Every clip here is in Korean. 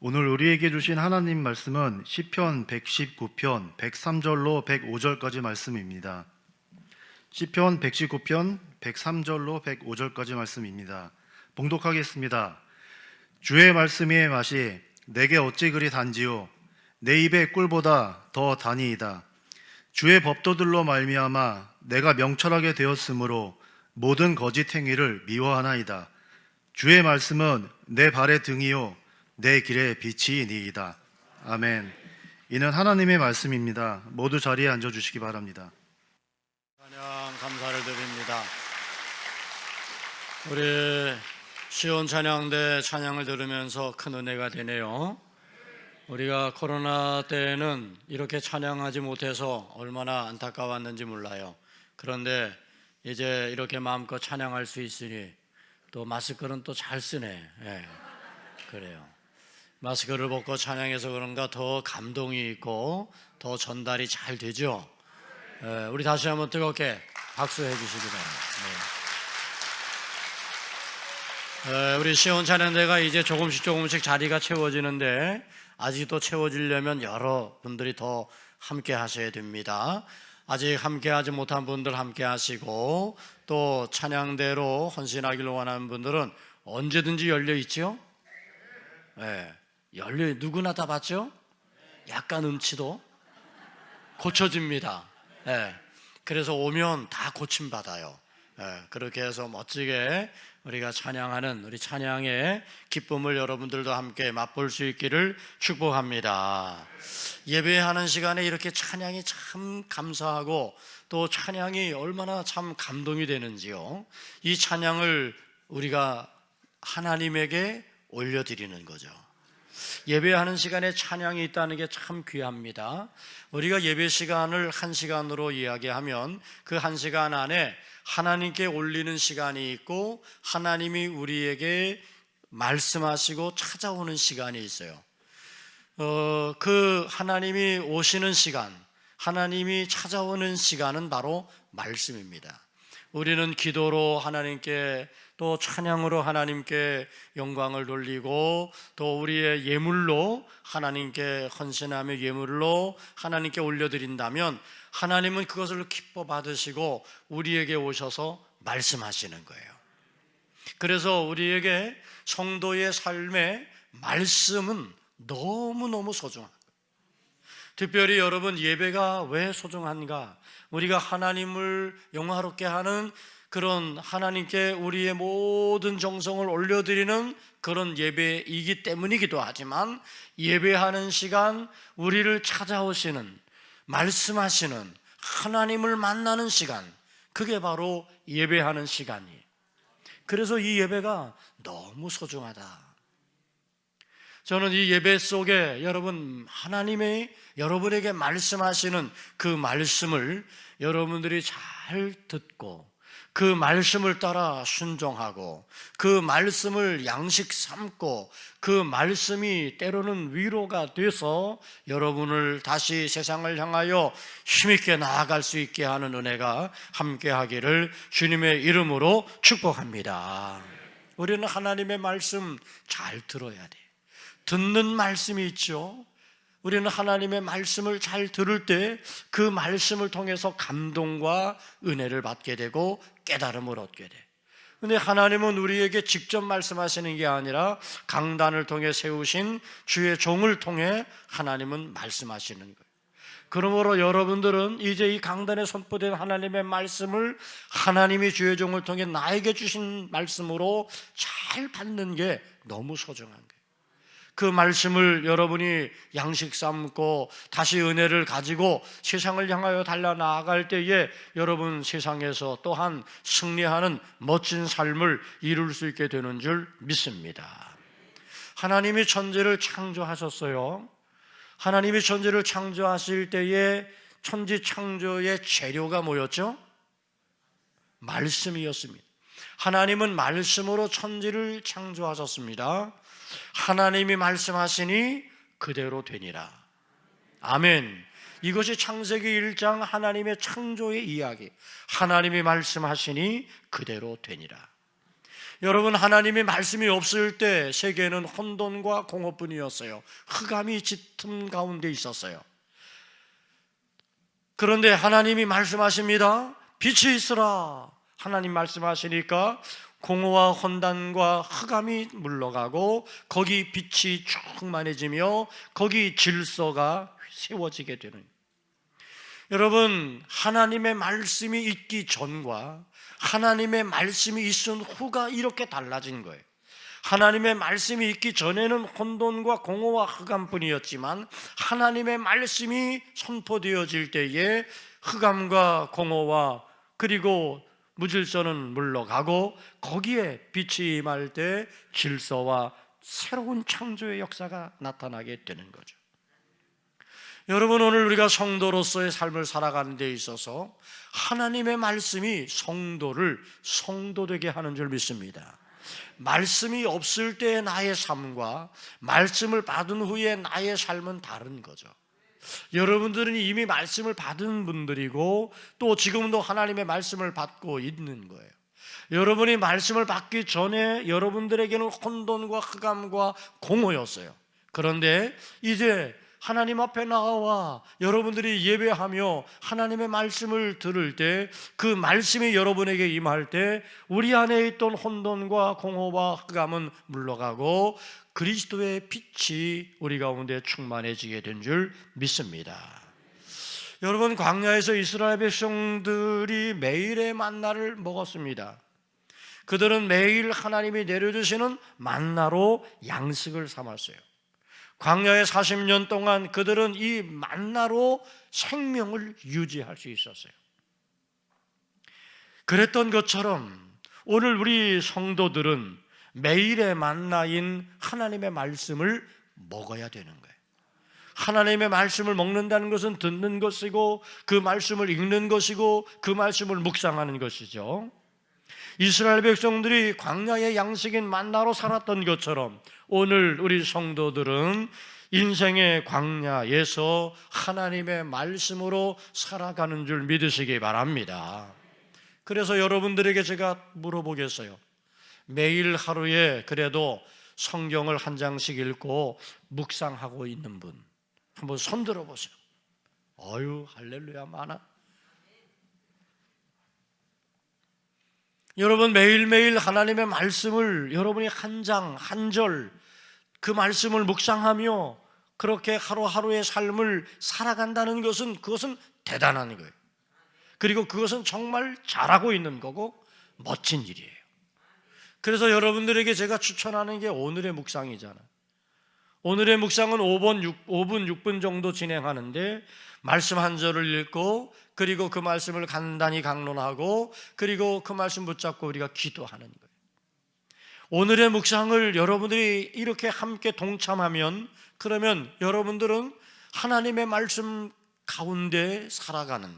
오늘 우리에게 주신 하나님 말씀은 시편 119편 103절로 105절까지 말씀입니다. 시편 119편 103절로 105절까지 말씀입니다. 봉독하겠습니다. 주의 말씀의 맛이 내게 어찌 그리 단지요 내 입의 꿀보다 더 다니이다. 주의 법도들로 말미암아 내가 명철하게 되었으므로 모든 거짓 행위를 미워하나이다. 주의 말씀은 내 발의 등이요 내 길의 빛이니이다. 아멘. 이는 하나님의 말씀입니다. 모두 자리에 앉아주시기 바랍니다. 찬양 감사를 드립니다. 우리 시온 찬양대 찬양을 들으면서 큰 은혜가 되네요. 우리가 코로나 때에는 이렇게 찬양하지 못해서 얼마나 안타까웠는지 몰라요. 그런데 이제 이렇게 마음껏 찬양할 수 있으니 또 마스크는 또 잘 쓰네. 그래요. 마스크를 벗고 찬양해서 그런가 더 감동이 있고 더 전달이 잘 되죠. 우리 다시 한번 뜨겁게 박수해 주시기 바랍니다. 우리 시온 찬양대가 이제 조금씩 자리가 채워지는데 아직도 채워지려면 여러분들이 더 함께 하셔야 됩니다. 아직 함께 하지 못한 분들 함께 하시고, 또 찬양대로 헌신하기를 원하는 분들은 언제든지 열려 있죠? 열려, 누구나 다 봤죠? 약간 음치도 고쳐집니다. 그래서 오면 다 고침받아요. 그렇게 해서 멋지게 우리가 찬양하는 우리 찬양의 기쁨을 여러분들도 함께 맛볼 수 있기를 축복합니다. 예배하는 시간에 이렇게 찬양이 참 감사하고 또 찬양이 얼마나 참 감동이 되는지요. 이 찬양을 우리가 하나님에게 올려드리는 거죠. 예배하는 시간에 찬양이 있다는 게 참 귀합니다. 우리가 예배 시간을 1시간으로 이야기하면 그 1시간 안에 하나님께 올리는 시간이 있고 하나님이 우리에게 말씀하시고 찾아오는 시간이 있어요. 그 하나님이 오시는 시간, 하나님이 찾아오는 시간은 바로 말씀입니다. 우리는 기도로 하나님께, 또 찬양으로 하나님께 영광을 돌리고, 또 우리의 예물로 하나님께 헌신하며 예물로 하나님께 올려드린다면 하나님은 그것을 기뻐 받으시고 우리에게 오셔서 말씀하시는 거예요. 그래서 우리에게 성도의 삶의 말씀은 너무너무 소중합니다. 특별히 여러분, 예배가 왜 소중한가? 우리가 하나님을 영화롭게 하는 그런, 하나님께 우리의 모든 정성을 올려드리는 그런 예배이기 때문이기도 하지만, 예배하는 시간, 우리를 찾아오시는, 말씀하시는, 하나님을 만나는 시간, 그게 바로 예배하는 시간이에요. 그래서 이 예배가 너무 소중하다. 저는 이 예배 속에 여러분, 하나님의 여러분에게 말씀하시는 그 말씀을 여러분들이 잘 듣고, 그 말씀을 따라 순종하고, 그 말씀을 양식 삼고, 그 말씀이 때로는 위로가 돼서 여러분을 다시 세상을 향하여 힘있게 나아갈 수 있게 하는 은혜가 함께 하기를 주님의 이름으로 축복합니다. 우리는 하나님의 말씀 잘 들어야 돼. 듣는 말씀이 있죠. 우리는 하나님의 말씀을 잘 들을 때 그 말씀을 통해서 감동과 은혜를 받게 되고 깨달음을 얻게 돼. 근데 하나님은 우리에게 직접 말씀하시는 게 아니라 강단을 통해 세우신 주의 종을 통해 하나님은 말씀하시는 거예요. 그러므로 여러분들은 이제 이 강단에 선포된 하나님의 말씀을 하나님이 주의 종을 통해 나에게 주신 말씀으로 잘 받는 게 너무 소중한 거예요. 그 말씀을 여러분이 양식 삼고 다시 은혜를 가지고 세상을 향하여 달려나갈 때에 여러분 세상에서 또한 승리하는 멋진 삶을 이룰 수 있게 되는 줄 믿습니다. 하나님이 천지를 창조하셨어요. 하나님이 천지를 창조하실 때에 천지 창조의 재료가 뭐였죠? 말씀이었습니다. 하나님은 말씀으로 천지를 창조하셨습니다. 하나님이 말씀하시니 그대로 되니라. 아멘. 이것이 창세기 1장 하나님의 창조의 이야기. 하나님이 말씀하시니 그대로 되니라. 여러분, 하나님의 말씀이 없을 때 세계는 혼돈과 공허뿐이었어요. 흑암이 짙은 가운데 있었어요. 그런데 하나님이 말씀하십니다. 빛이 있으라. 하나님 말씀하시니까 공허와 혼돈과 흑암이 물러가고 거기 빛이 충만해지며 거기 질서가 세워지게 되는 거예요. 여러분, 하나님의 말씀이 있기 전과 하나님의 말씀이 있은 후가 이렇게 달라진 거예요. 하나님의 말씀이 있기 전에는 혼돈과 공허와 흑암뿐이었지만 하나님의 말씀이 선포되어질 때에 흑암과 공허와 그리고 무질서는 물러가고 거기에 빛이 임할 때 질서와 새로운 창조의 역사가 나타나게 되는 거죠. 여러분, 오늘 우리가 성도로서의 삶을 살아가는 데 있어서 하나님의 말씀이 성도를 성도되게 하는 줄 믿습니다. 말씀이 없을 때의 나의 삶과 말씀을 받은 후에 나의 삶은 다른 거죠. 여러분들은 이미 말씀을 받은 분들이고 또 지금도 하나님의 말씀을 받고 있는 거예요. 여러분이 말씀을 받기 전에 여러분들에게는 혼돈과 흑암과 공허였어요. 그런데 이제 하나님 앞에 나와 여러분들이 예배하며 하나님의 말씀을 들을 때 그 말씀이 여러분에게 임할 때 우리 안에 있던 혼돈과 공허와 흑암은 물러가고 그리스도의 빛이 우리 가운데 충만해지게 된 줄 믿습니다. 여러분, 광야에서 이스라엘 백성들이 매일의 만나를 먹었습니다. 그들은 매일 하나님이 내려주시는 만나로 양식을 삼았어요. 광야의 40년 동안 그들은 이 만나로 생명을 유지할 수 있었어요. 그랬던 것처럼 오늘 우리 성도들은 매일의 만나인 하나님의 말씀을 먹어야 되는 거예요. 하나님의 말씀을 먹는다는 것은 듣는 것이고 그 말씀을 읽는 것이고 그 말씀을 묵상하는 것이죠. 이스라엘 백성들이 광야의 양식인 만나로 살았던 것처럼 오늘 우리 성도들은 인생의 광야에서 하나님의 말씀으로 살아가는 줄 믿으시기 바랍니다. 그래서 여러분들에게 제가 물어보겠어요. 매일 하루에 그래도 성경을 한 장씩 읽고 묵상하고 있는 분 한번 손 들어보세요. 어유, 할렐루야 많아. 여러분, 매일매일 하나님의 말씀을 여러분이 한 장, 한 절 그 말씀을 묵상하며 그렇게 하루하루의 삶을 살아간다는 것은 그것은 대단한 거예요. 그리고 그것은 정말 잘하고 있는 거고 멋진 일이에요. 그래서 여러분들에게 제가 추천하는 게 오늘의 묵상이잖아요. 오늘의 묵상은 5분, 6분 정도 진행하는데 말씀 한 절을 읽고 그리고 그 말씀을 간단히 강론하고 그리고 그 말씀 붙잡고 우리가 기도하는 거예요. 오늘의 묵상을 여러분들이 이렇게 함께 동참하면 그러면 여러분들은 하나님의 말씀 가운데 살아가는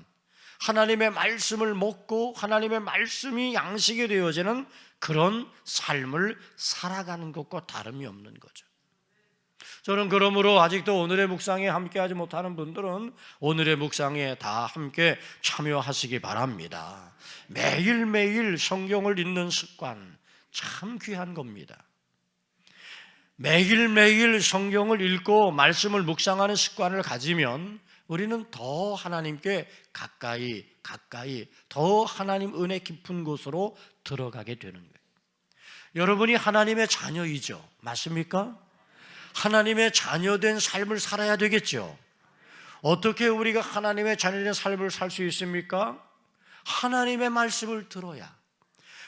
하나님의 말씀을 먹고 하나님의 말씀이 양식이 되어지는 그런 삶을 살아가는 것과 다름이 없는 거죠. 저는 그러므로 아직도 오늘의 묵상에 함께하지 못하는 분들은 오늘의 묵상에 다 함께 참여하시기 바랍니다. 매일매일 성경을 읽는 습관 참 귀한 겁니다. 매일매일 성경을 읽고 말씀을 묵상하는 습관을 가지면 우리는 더 하나님께 가까이 더 하나님 은혜 깊은 곳으로 들어가게 되는 거예요. 여러분이 하나님의 자녀이죠. 맞습니까? 하나님의 자녀된 삶을 살아야 되겠죠. 어떻게 우리가 하나님의 자녀된 삶을 살 수 있습니까? 하나님의 말씀을 들어야,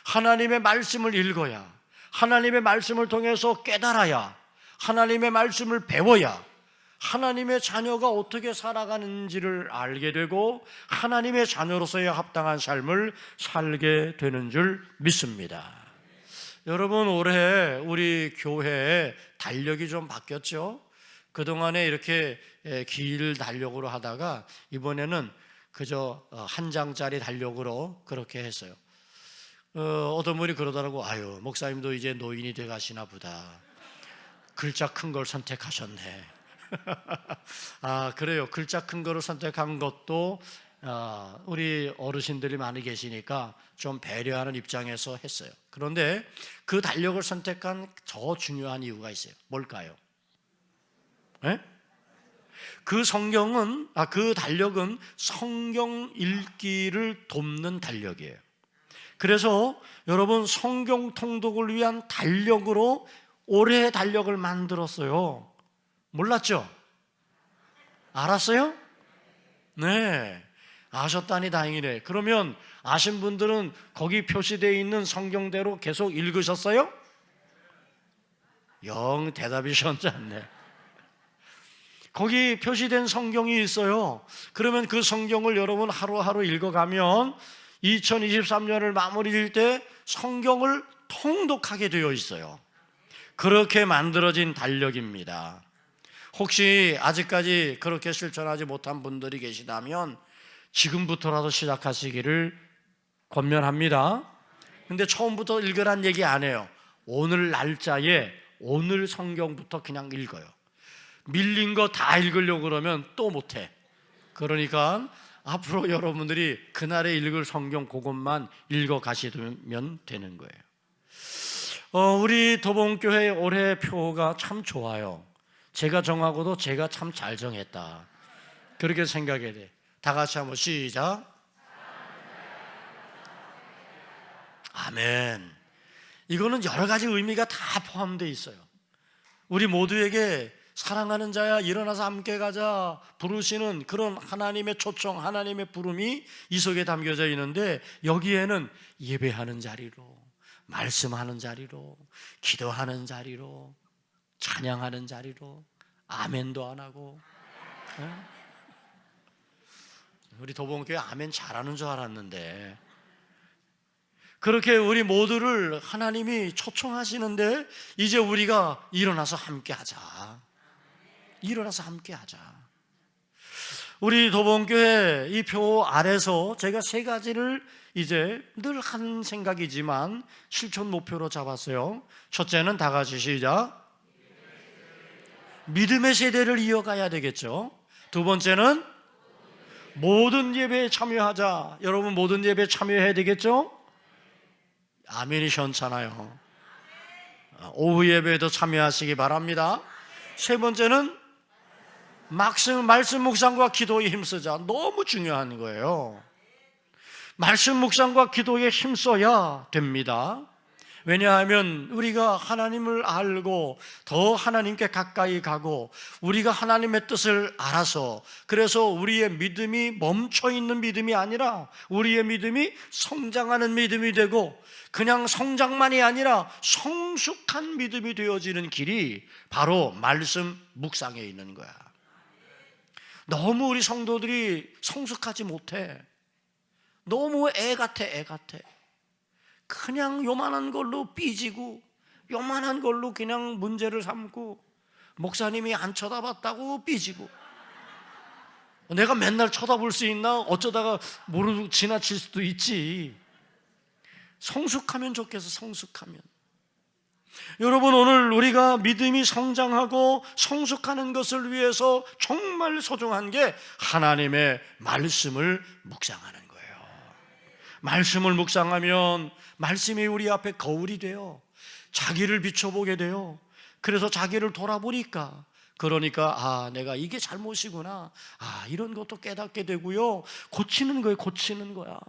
하나님의 말씀을 읽어야, 하나님의 말씀을 통해서 깨달아야, 하나님의 말씀을 배워야 하나님의 자녀가 어떻게 살아가는지를 알게 되고 하나님의 자녀로서의 합당한 삶을 살게 되는 줄 믿습니다. 여러분, 올해 우리 교회의 달력이 좀 바뀌었죠? 그동안에 이렇게 길 달력으로 하다가 이번에는 그저 한 장짜리 달력으로 그렇게 했어요. 어떤 분이 그러더라고. 아유, 목사님도 이제 노인이 돼 가시나 보다. 글자 큰 걸 선택하셨네. 아, 그래요. 글자 큰 거를 선택한 것도 우리 어르신들이 많이 계시니까 좀 배려하는 입장에서 했어요. 그런데 그 달력을 선택한 더 중요한 이유가 있어요. 뭘까요? 네? 그 달력은 성경 읽기를 돕는 달력이에요. 그래서 여러분, 성경 통독을 위한 달력으로 올해 달력을 만들었어요. 몰랐죠? 알았어요? 네, 아셨다니 다행이네. 그러면 아신 분들은 거기 표시되어 있는 성경대로 계속 읽으셨어요? 영 대답이 시원치 않네. 거기 표시된 성경이 있어요. 그러면 그 성경을 여러분 하루하루 읽어가면 2023년을 마무리 지을 때 성경을 통독하게 되어 있어요. 그렇게 만들어진 달력입니다. 혹시 아직까지 그렇게 실천하지 못한 분들이 계시다면 지금부터라도 시작하시기를 권면합니다. 근데 처음부터 읽으란 얘기 안 해요. 오늘 날짜에 오늘 성경부터 그냥 읽어요. 밀린 거 다 읽으려고 그러면 또 못해. 그러니까 앞으로 여러분들이 그날에 읽을 성경 그것만 읽어 가시면 되는 거예요. 우리 도봉교회 올해 표가 참 좋아요. 제가 정하고도 제가 참 잘 정했다, 그렇게 생각해야 돼. 다 같이 한번 시작. 아멘. 이거는 여러 가지 의미가 다 포함되어 있어요. 우리 모두에게 사랑하는 자야 일어나서 함께 가자 부르시는 그런 하나님의 초청, 하나님의 부름이 이 속에 담겨져 있는데, 여기에는 예배하는 자리로, 말씀하는 자리로, 기도하는 자리로, 찬양하는 자리로, 아멘도 안 하고. 우리 도봉교회 아멘 잘하는 줄 알았는데, 그렇게 우리 모두를 하나님이 초청하시는데 이제 우리가 일어나서 함께 하자. 일어나서 함께 하자. 우리 도봉교회 이 표 아래서 제가 세 가지를 이제 늘 한 생각이지만 실천 목표로 잡았어요. 첫째는 다 같이 시작. 믿음의 세대를 이어가야 되겠죠. 두 번째는 모든 예배에 참여하자. 여러분, 모든 예배에 참여해야 되겠죠? 아멘이 시원찮아요. 오후 예배에도 참여하시기 바랍니다. 세 번째는 말씀 묵상과 기도에 힘쓰자. 너무 중요한 거예요. 말씀 묵상과 기도에 힘써야 됩니다. 왜냐하면 우리가 하나님을 알고 더 하나님께 가까이 가고 우리가 하나님의 뜻을 알아서, 그래서 우리의 믿음이 멈춰있는 믿음이 아니라 우리의 믿음이 성장하는 믿음이 되고, 그냥 성장만이 아니라 성숙한 믿음이 되어지는 길이 바로 말씀 묵상에 있는 거야. 너무 우리 성도들이 성숙하지 못해. 너무 애 같아. 그냥 요만한 걸로 삐지고 요만한 걸로 그냥 문제를 삼고, 목사님이 안 쳐다봤다고 삐지고, 내가 맨날 쳐다볼 수 있나? 어쩌다가 모르고 지나칠 수도 있지. 성숙하면 좋겠어. 성숙하면. 여러분, 오늘 우리가 믿음이 성장하고 성숙하는 것을 위해서 정말 소중한 게 하나님의 말씀을 묵상하는 거예요. 말씀을 묵상하면 말씀이 우리 앞에 거울이 돼요. 자기를 비춰보게 돼요. 그래서 자기를 돌아보니까, 그러니까 내가 이게 잘못이구나, 이런 것도 깨닫게 되고요. 고치는 거야.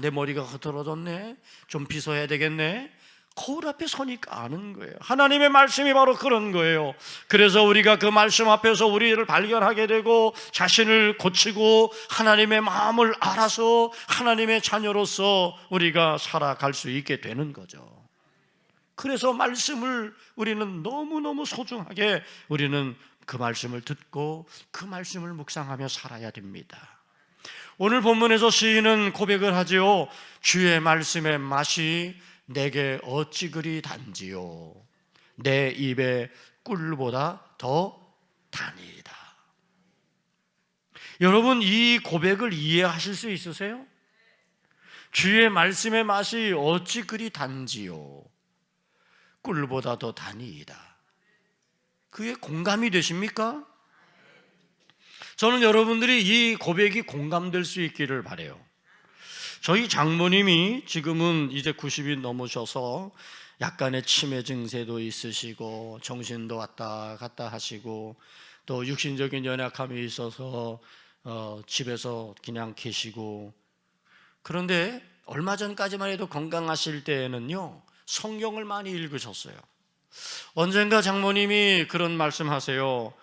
내 머리가 흐트러졌네, 좀 빗어야 되겠네. 거울 앞에 서니까 아는 거예요. 하나님의 말씀이 바로 그런 거예요. 그래서 우리가 그 말씀 앞에서 우리를 발견하게 되고 자신을 고치고 하나님의 마음을 알아서 하나님의 자녀로서 우리가 살아갈 수 있게 되는 거죠. 그래서 말씀을 우리는 너무너무 소중하게, 우리는 그 말씀을 듣고 그 말씀을 묵상하며 살아야 됩니다. 오늘 본문에서 시인은 고백을 하지요. 주의 말씀의 맛이 내게 어찌 그리 단지요, 내 입에 꿀보다 더 다니이다. 여러분, 이 고백을 이해하실 수 있으세요? 주의 말씀의 맛이 어찌 그리 단지요, 꿀보다 더 다니이다. 그게 공감이 되십니까? 저는 여러분들이 이 고백이 공감될 수 있기를 바라요. 저희 장모님이 지금은 이제 90이 넘으셔서 약간의 치매 증세도 있으시고 정신도 왔다 갔다 하시고 또 육신적인 연약함이 있어서 집에서 그냥 계시고, 그런데 얼마 전까지만 해도 건강하실 때에는요 성경을 많이 읽으셨어요. 언젠가 장모님이 그런 말씀하세요.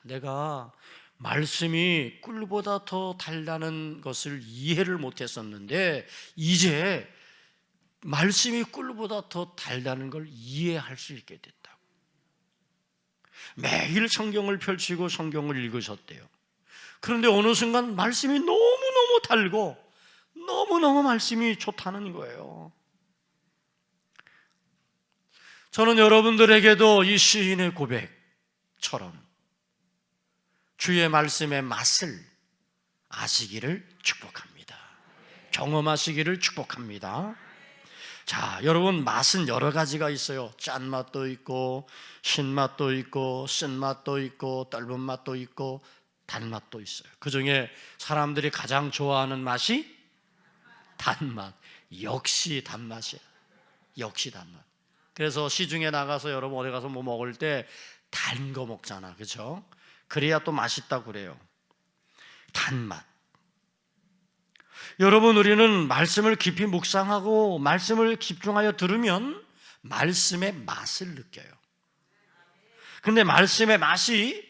내가 말씀이 꿀보다 더 달다는 것을 이해를 못했었는데 이제 말씀이 꿀보다 더 달다는 걸 이해할 수 있게 됐다고. 매일 성경을 펼치고 성경을 읽으셨대요. 그런데 어느 순간 말씀이 너무너무 달고 너무너무 말씀이 좋다는 거예요. 저는 여러분들에게도 이 시인의 고백처럼 주의 말씀의 맛을 아시기를 축복합니다. 경험하시기를 축복합니다. 자, 여러분, 맛은 여러 가지가 있어요. 짠맛도 있고 신맛도 있고 쓴맛도 있고 떫은 맛도 있고 단맛도 있어요. 그 중에 사람들이 가장 좋아하는 맛이 단맛. 역시 단맛이야. 역시 단맛. 그래서 시중에 나가서 여러분 어디 가서 뭐 먹을 때 단 거 먹잖아, 그렇죠? 그래야 또 맛있다고 그래요. 단맛. 여러분, 우리는 말씀을 깊이 묵상하고 말씀을 집중하여 들으면 말씀의 맛을 느껴요. 근데 말씀의 맛이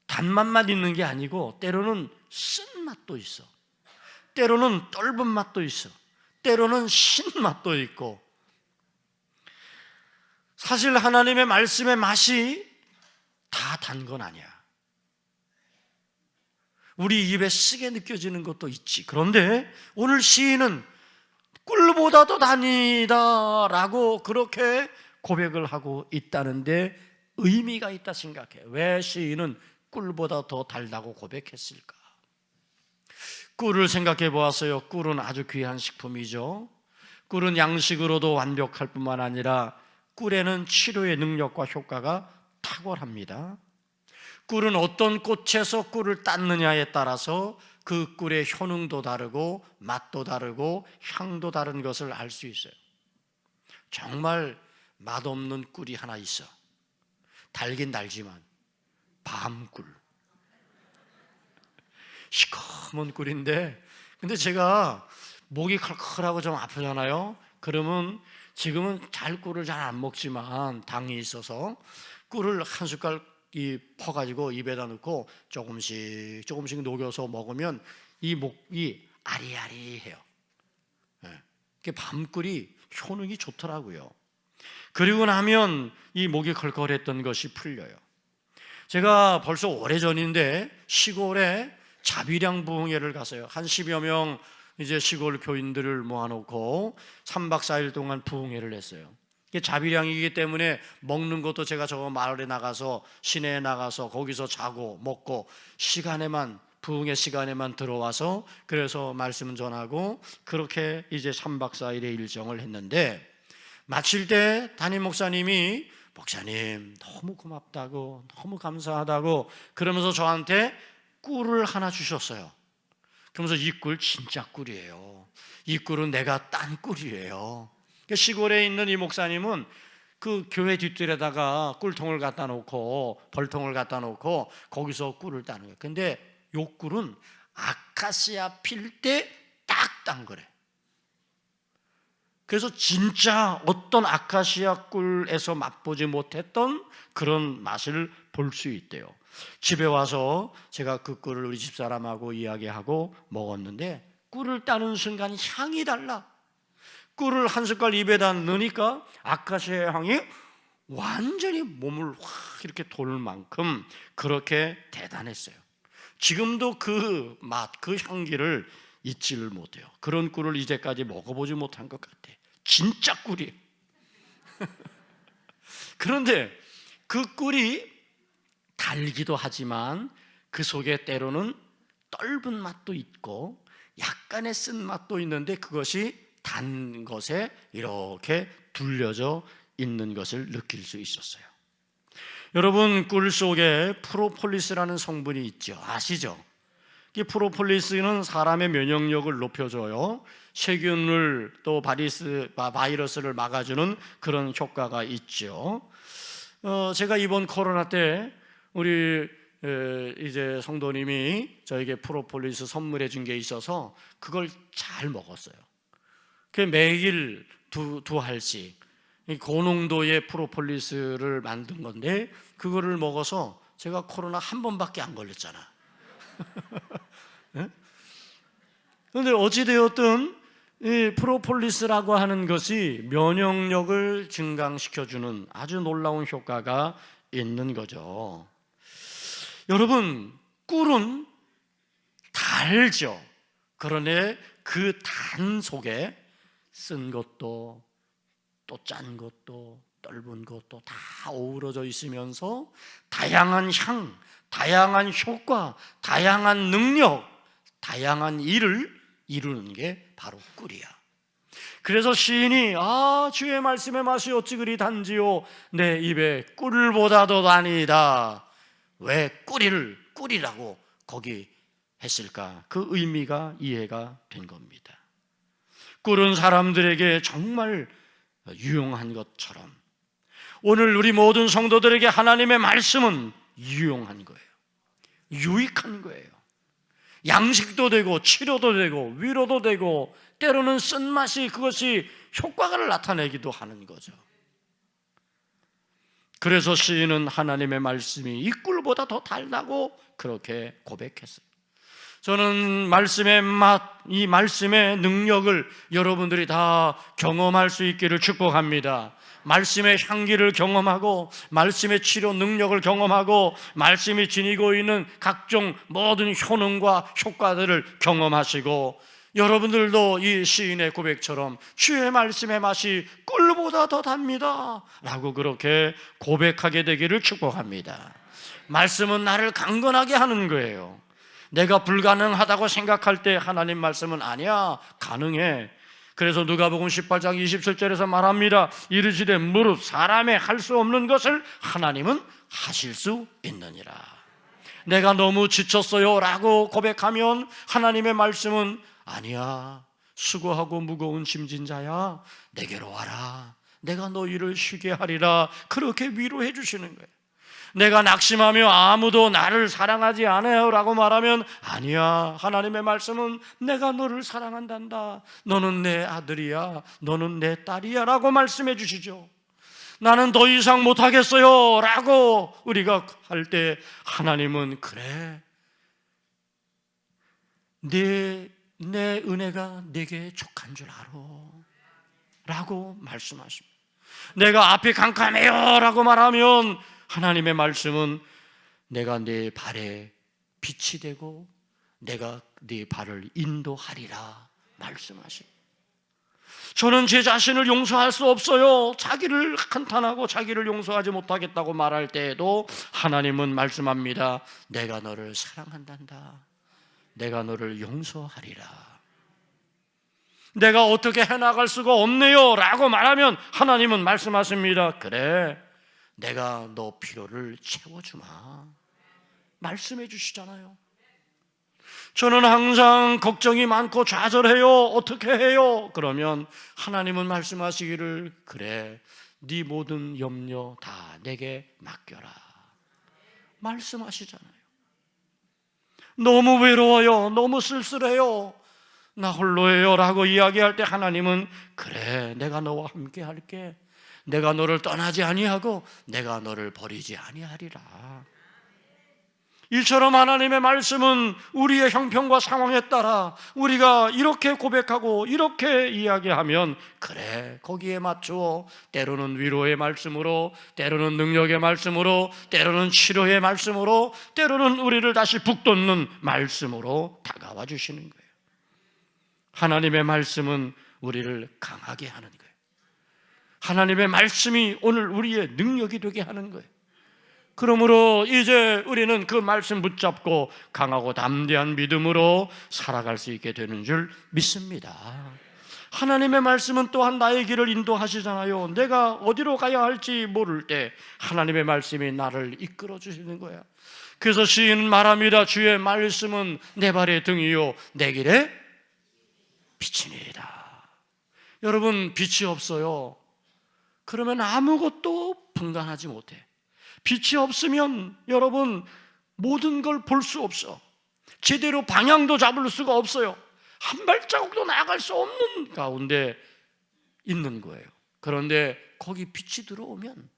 단맛만 있는 게 아니고 때로는 쓴맛도 있어. 때로는 떫은 맛도 있어. 때로는 신맛도 있고. 사실 하나님의 말씀의 맛이 다 단 건 아니야. 우리 입에 쓰게 느껴지는 것도 있지. 그런데 오늘 시인은 꿀보다 더 다니다라고 그렇게 고백을 하고 있다는데 의미가 있다 생각해. 왜 시인은 꿀보다 더 달다고 고백했을까? 꿀을 생각해 보았어요. 꿀은 아주 귀한 식품이죠. 꿀은 양식으로도 완벽할 뿐만 아니라 꿀에는 치료의 능력과 효과가 탁월합니다. 꿀은 어떤 꽃에서 꿀을 땄느냐에 따라서 그 꿀의 효능도 다르고 맛도 다르고 향도 다른 것을 알 수 있어요. 정말 맛없는 꿀이 하나 있어. 달긴 달지만 밤꿀. 시커먼 꿀인데, 근데 제가 목이 칼칼하고 좀 아프잖아요. 그러면 지금은 잘 꿀을 잘 안 먹지만 당이 있어서 꿀을 한 숟갈 퍼가지고 입에다 넣고 조금씩 조금씩 녹여서 먹으면 이 목이 아리아리해요. 네. 밤꿀이 효능이 좋더라고요. 그리고 나면 이 목이 컬컬했던 것이 풀려요. 제가 벌써 오래전인데 시골에 자비량 부흥회를 갔어요. 한 10여 명 이제 시골 교인들을 모아놓고 3박 4일 동안 부흥회를 했어요. 이게 자비량이기 때문에 먹는 것도 제가 저 마을에 나가서 시내에 나가서 거기서 자고 먹고 시간에만 부흥회 시간에만 들어와서 그래서 말씀 전하고 그렇게 이제 3박 4일의 일정을 했는데 마칠 때 담임 목사님이 목사님 너무 고맙다고 너무 감사하다고 그러면서 저한테 꿀을 하나 주셨어요. 그러면서 이 꿀 진짜 꿀이에요. 이 꿀은 내가 딴 꿀이에요. 시골에 있는 이 목사님은 그 교회 뒷뜰에다가 꿀통을 갖다 놓고 벌통을 갖다 놓고 거기서 꿀을 따는 거예요. 근데 요 꿀은 아카시아 필 때 딱 딴 거래. 그래서 진짜 어떤 아카시아 꿀에서 맛보지 못했던 그런 맛을 볼 수 있대요. 집에 와서 제가 그 꿀을 우리 집사람하고 이야기하고 먹었는데 꿀을 따는 순간 향이 달라. 꿀을 한 숟갈 입에다 넣으니까 아카시아 향이 완전히 몸을 확 이렇게 돌 만큼 그렇게 대단했어요. 지금도 그 맛, 그 향기를 잊지를 못해요. 그런 꿀을 이제까지 먹어보지 못한 것 같아. 진짜 꿀이에요. 그런데 그 꿀이 달기도 하지만 그 속에 때로는 떫은 맛도 있고 약간의 쓴맛도 있는데 그것이 단 것에 이렇게 둘려져 있는 것을 느낄 수 있었어요. 여러분, 꿀 속에 프로폴리스라는 성분이 있죠. 아시죠? 이 프로폴리스는 사람의 면역력을 높여줘요. 세균을 또 바이러스를 막아주는 그런 효과가 있죠. 제가 이번 코로나 때 우리 이제 성도님이 저에게 프로폴리스 선물해 준 게 있어서 그걸 잘 먹었어요. 그 매일 두 알씩 고농도의 프로폴리스를 만든 건데 그거를 먹어서 제가 코로나 한 번밖에 안 걸렸잖아. 그런데 어찌되었든 이 프로폴리스라고 하는 것이 면역력을 증강시켜주는 아주 놀라운 효과가 있는 거죠. 여러분, 꿀은 달죠. 그런데 그 단 속에 쓴 것도 또 짠 것도 떫은 것도 다 어우러져 있으면서 다양한 향, 다양한 효과, 다양한 능력, 다양한 일을 이루는 게 바로 꿀이야. 그래서 시인이 주의 말씀의 맛이 어찌 그리 단지요 내 입에 꿀보다도 다니다. 왜 꿀이라고 거기 했을까? 그 의미가 이해가 된 겁니다. 꿀은 사람들에게 정말 유용한 것처럼 오늘 우리 모든 성도들에게 하나님의 말씀은 유용한 거예요. 유익한 거예요. 양식도 되고 치료도 되고 위로도 되고 때로는 쓴맛이 그것이 효과를 나타내기도 하는 거죠. 그래서 시인은 하나님의 말씀이 이 꿀보다 더 달다고 그렇게 고백했어요. 저는 말씀의 맛, 이 말씀의 능력을 여러분들이 다 경험할 수 있기를 축복합니다. 말씀의 향기를 경험하고 말씀의 치료 능력을 경험하고 말씀이 지니고 있는 각종 모든 효능과 효과들을 경험하시고 여러분들도 이 시인의 고백처럼 주의 말씀의 맛이 꿀보다 더 답니다 라고 그렇게 고백하게 되기를 축복합니다. 말씀은 나를 강건하게 하는 거예요. 내가 불가능하다고 생각할 때 하나님 말씀은 아니야, 가능해. 그래서 누가복음 18장 27절에서 말합니다. 이르시되 무릇 사람의 할 수 없는 것을 하나님은 하실 수 있느니라. 내가 너무 지쳤어요 라고 고백하면 하나님의 말씀은 아니야, 수고하고 무거운 짐진 자야, 내게로 와라, 내가 너희를 쉬게 하리라. 그렇게 위로해 주시는 거예요. 내가 낙심하며 아무도 나를 사랑하지 않아요 라고 말하면 아니야, 하나님의 말씀은 내가 너를 사랑한단다, 너는 내 아들이야, 너는 내 딸이야 라고 말씀해 주시죠. 나는 더 이상 못하겠어요 라고 우리가 할 때 하나님은 그래, 내 은혜가 내게 족한 줄 알아 라고 말씀하십니다. 내가 앞이 캄캄해요 라고 말하면 하나님의 말씀은 내가 내 발에 빛이 되고 내가 네 발을 인도하리라 말씀하십니다. 저는 제 자신을 용서할 수 없어요, 자기를 한탄하고 자기를 용서하지 못하겠다고 말할 때에도 하나님은 말씀합니다. 내가 너를 사랑한단다, 내가 너를 용서하리라. 내가 어떻게 해나갈 수가 없네요 라고 말하면 하나님은 말씀하십니다. 그래, 내가 너 필요를 채워주마 말씀해 주시잖아요. 저는 항상 걱정이 많고 좌절해요, 어떻게 해요? 그러면 하나님은 말씀하시기를 그래, 네 모든 염려 다 내게 맡겨라 말씀하시잖아요. 너무 외로워요, 너무 쓸쓸해요, 나 홀로해요 라고 이야기할 때 하나님은 그래, 내가 너와 함께 할게, 내가 너를 떠나지 아니하고 내가 너를 버리지 아니하리라. 이처럼 하나님의 말씀은 우리의 형편과 상황에 따라 우리가 이렇게 고백하고 이렇게 이야기하면 그래, 거기에 맞추어 때로는 위로의 말씀으로, 때로는 능력의 말씀으로, 때로는 치료의 말씀으로, 때로는 우리를 다시 북돋는 말씀으로 다가와 주시는 거예요. 하나님의 말씀은 우리를 강하게 하는 거예요. 하나님의 말씀이 오늘 우리의 능력이 되게 하는 거예요. 그러므로 이제 우리는 그 말씀 붙잡고 강하고 담대한 믿음으로 살아갈 수 있게 되는 줄 믿습니다. 하나님의 말씀은 또한 나의 길을 인도하시잖아요. 내가 어디로 가야 할지 모를 때 하나님의 말씀이 나를 이끌어 주시는 거야. 그래서 시인은 말합니다. 주의 말씀은 내 발의 등이요 내 길에 빛이니이다. 여러분, 빛이 없어요. 그러면 아무것도 분간하지 못해. 빛이 없으면 여러분 모든 걸 볼 수 없어. 제대로 방향도 잡을 수가 없어요. 한 발자국도 나아갈 수 없는 가운데 있는 거예요. 그런데 거기 빛이 들어오면,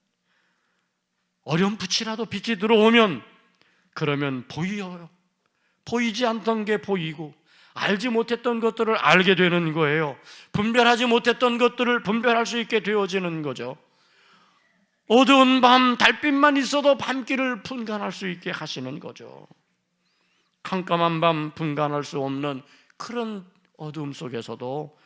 어렴풋이라도 빛이 들어오면 그러면 보여요. 보이지 않던 게 보이고 알지 못했던 것들을 알게 되는 거예요. 분별하지 못했던 것들을 분별할 수 있게 되어지는 거죠. 어두운 밤 달빛만 있어도 밤길을 분간할 수 있게 하시는 거죠. 캄캄한 밤 분간할 수 없는 그런 어두움 속에서도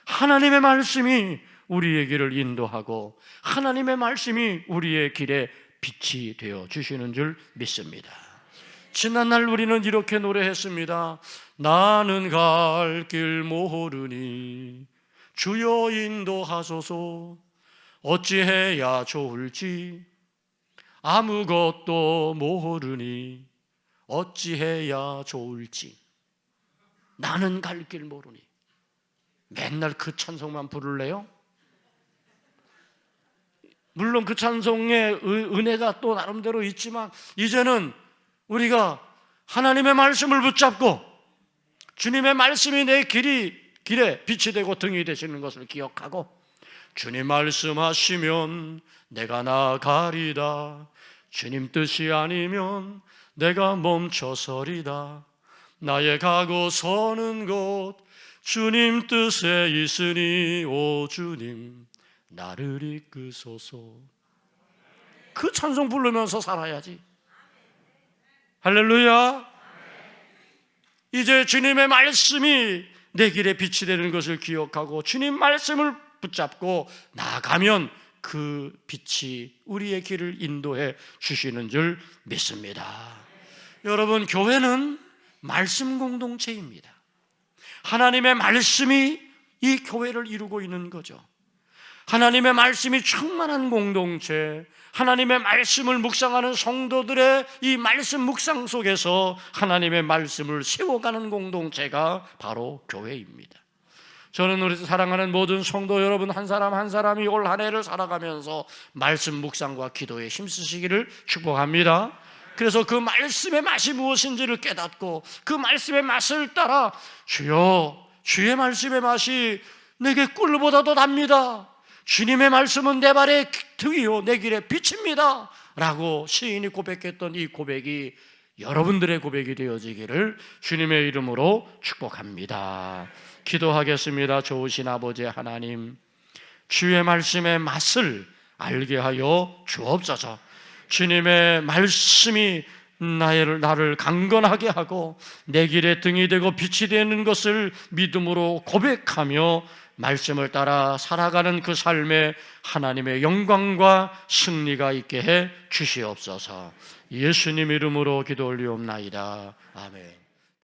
하나님의 말씀이 우리의 길을 인도하고 하나님의 말씀이 우리의 길에 빛이 되어 주시는 줄 믿습니다. 지난날 우리는 이렇게 노래했습니다. 나는 갈 길 모르니 주여 인도하소서. 어찌해야 좋을지 아무것도 모르니 어찌해야 좋을지. 나는 갈 길 모르니. 맨날 그 찬송만 부를래요? 물론 그 찬송의 은혜가 또 나름대로 있지만 이제는 우리가 하나님의 말씀을 붙잡고 주님의 말씀이 내 길에 빛이 되고 등이 되시는 것을 기억하고, 주님 말씀하시면 내가 나가리다. 주님 뜻이 아니면 내가 멈춰서리다. 나의 가고 서는 곳 주님 뜻에 있으니 오 주님 나를 이끄소서. 그 찬송 부르면서 살아야지. 할렐루야. 이제 주님의 말씀이 내 길에 빛이 되는 것을 기억하고 주님 말씀을 붙잡고 나아가면 그 빛이 우리의 길을 인도해 주시는 줄 믿습니다. 여러분, 교회는 말씀 공동체입니다. 하나님의 말씀이 이 교회를 이루고 있는 거죠. 하나님의 말씀이 충만한 공동체, 하나님의 말씀을 묵상하는 성도들의 이 말씀 묵상 속에서 하나님의 말씀을 세워가는 공동체가 바로 교회입니다. 저는 우리 사랑하는 모든 성도 여러분 한 사람 한 사람이 올 한 해를 살아가면서 말씀 묵상과 기도에 힘쓰시기를 축복합니다. 그래서 그 말씀의 맛이 무엇인지를 깨닫고 그 말씀의 맛을 따라 주여 주의 말씀의 맛이 내게 꿀보다도 답니다. 주님의 말씀은 내 발의 등이요 내 길의 빛입니다 라고 시인이 고백했던 이 고백이 여러분들의 고백이 되어지기를 주님의 이름으로 축복합니다. 기도하겠습니다. 좋으신 아버지 하나님, 주의 말씀의 맛을 알게 하여 주옵소서. 주님의 말씀이 나를 강건하게 하고 내 길에 등이 되고 빛이 되는 것을 믿음으로 고백하며 말씀을 따라 살아가는 그 삶에 하나님의 영광과 승리가 있게 해 주시옵소서. 예수님 이름으로 기도 올리옵나이다. 아멘.